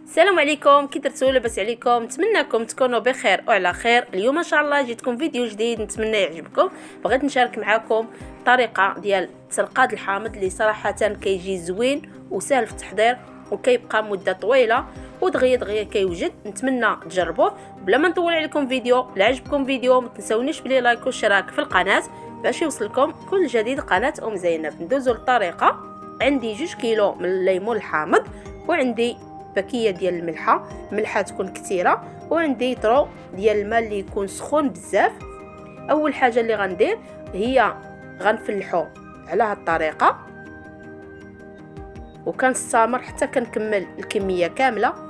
السلام عليكم، كي درتوا لاباس عليكم؟ نتمنىكم تكونوا بخير وعلى خير. اليوم ان شاء الله جيتكم فيديو جديد نتمنى يعجبكم. بغيت نشارك معكم طريقه ديال تلقاد الحامض اللي صراحه كيجي زوين وسهل في التحضير وكيبقى مده طويله ودغيا كيوجد. نتمنى تجربوه. بلا ما نطول عليكم فيديو، لا عجبكم فيديو ما تنسونيش بلي لايك واشتراك في القناه باش يوصلكم كل جديد قناه زينب. ندوزو للطريقه. عندي 2 كيلو من الليمون الحامض، وعندي باكيه ديال الملحه تكون كثيره، وعندي طرو ديال الماء اللي يكون سخون بزاف. اول حاجه اللي غندير هي غنفلحو على هاد الطريقه وكنستمر حتى كنكمل الكميه كامله.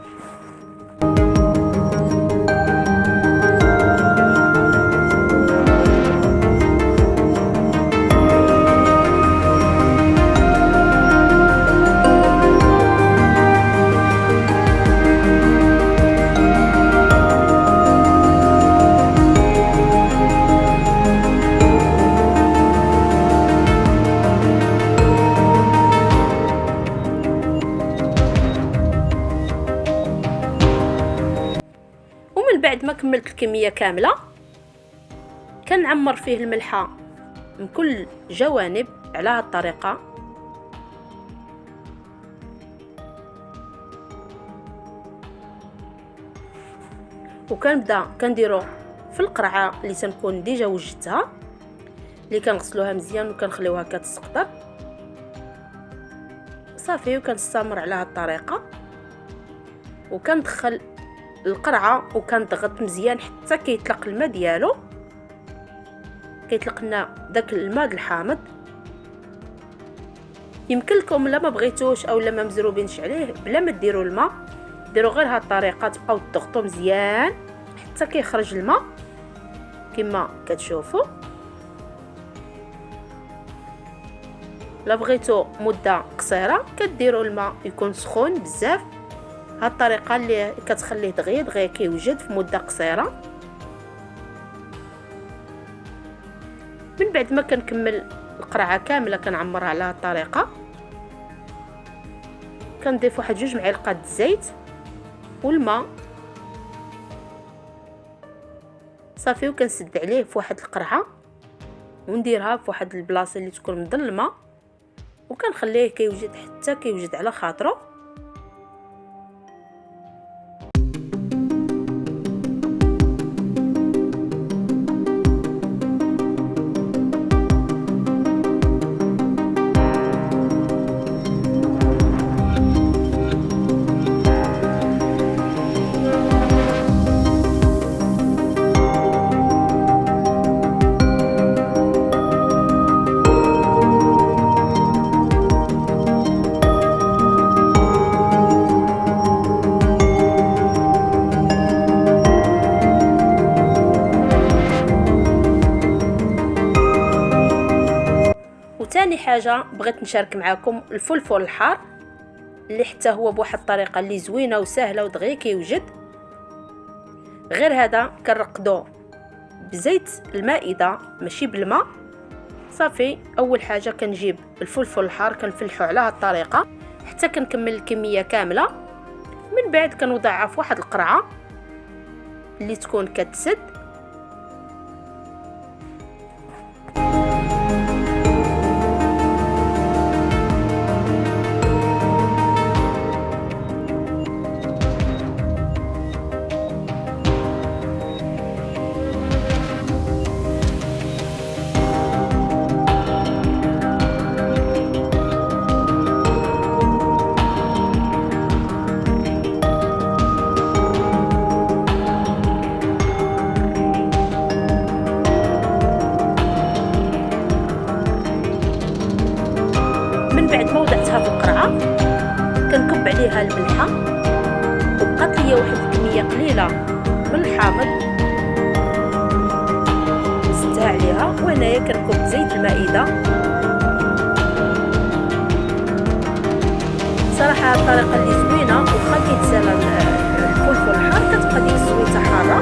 بعد ما كملت الكميه كامله كنعمر فيه الملحه من كل جوانب على هذه الطريقه. وكنبدا كنديرو في القرعه اللي تنكون ديجا وجدتها، اللي كنغسلوها مزيان وكنخليوها كتسقطر صافي. وكنستمر على هذه الطريقه وكندخل القرعه وكنضغط مزيان حتى كيطلق الماء ديالو، كيطلق لنا داك الماء الحامض. يمكن لكم لا ما بغيتوش او لا ما مزروبينش عليه بلا ما ديروا الماء، ديروا غير هاد الطريقه، تبقاو تضغطوا مزيان حتى كيخرج الماء كما كتشوفوا. لا بغيتو مده قصيره كديروا الماء يكون سخون بزاف. هاد الطريقه اللي كتخليه دغيا كيوجد في مده قصيره. من بعد ما كنكمل القرعه كامله كنعمرها على هاد الطريقه، كنضيف واحد 2 معالق الزيت والماء صافي، وكنسد عليه في واحد القرعه ونديرها في واحد البلاصه اللي تكون مظلمه، وكنخليه كيوجد حتى كيوجد على خاطره. وثاني حاجه بغيت نشارك معكم الفلفل الحار، اللي حتى هو بواحد الطريقه اللي زوينه وسهله ودغيا كيوجد. غير هذا كنرقدو بزيت المائده ماشي بالماء صافي. اول حاجه كنجيب الفلفل الحار كنفلحو على هذه الطريقه حتى كنكمل الكميه كامله. من بعد كنوضعها في واحد القرعه اللي تكون كتسد. بعد ما وضعتها في القرعه كنكب عليها الملحه، وبقات ليا واحد الكميه قليله من الحامض زدتها عليها. وهنايا كنكب زيت المائده. صراحه هاد الطريقه اللي زوينه وخا كيتسالى الفلفل الحار كتبقى ديك الزويته حاره.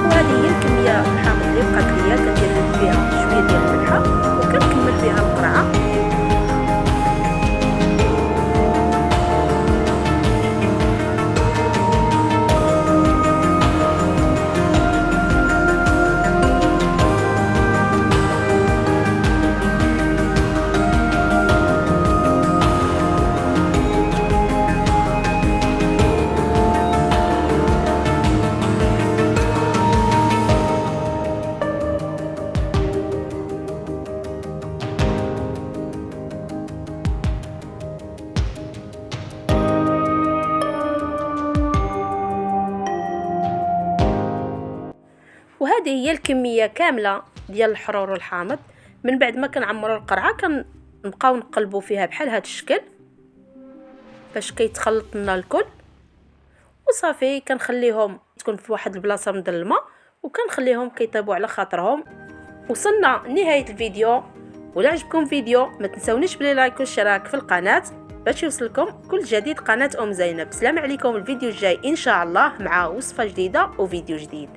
وهذه هي الكميه الحامض اللي بقات ليا، كندير فيها شويه ديال الملحه وكنكمل فيها القرعه. هذه هي الكميه كامله ديال الحرور والحامض. من بعد ما كنعمروا القرعه كنبقاو نقلبوا فيها بحال هذا الشكل باش كيتخلط لنا الكل، وصافي كنخليهم تكون في واحد البلاصه مظلمه وكنخليهم كيطيبوا على خاطرهم. وصلنا لنهايه الفيديو، ولا عجبكم الفيديو ما تنسونيش بلي لايك والاشتراك في القناه باش يوصلكم كل جديد قناه زينب. سلام عليكم، الفيديو الجاي ان شاء الله مع وصفه جديده وفيديو جديد.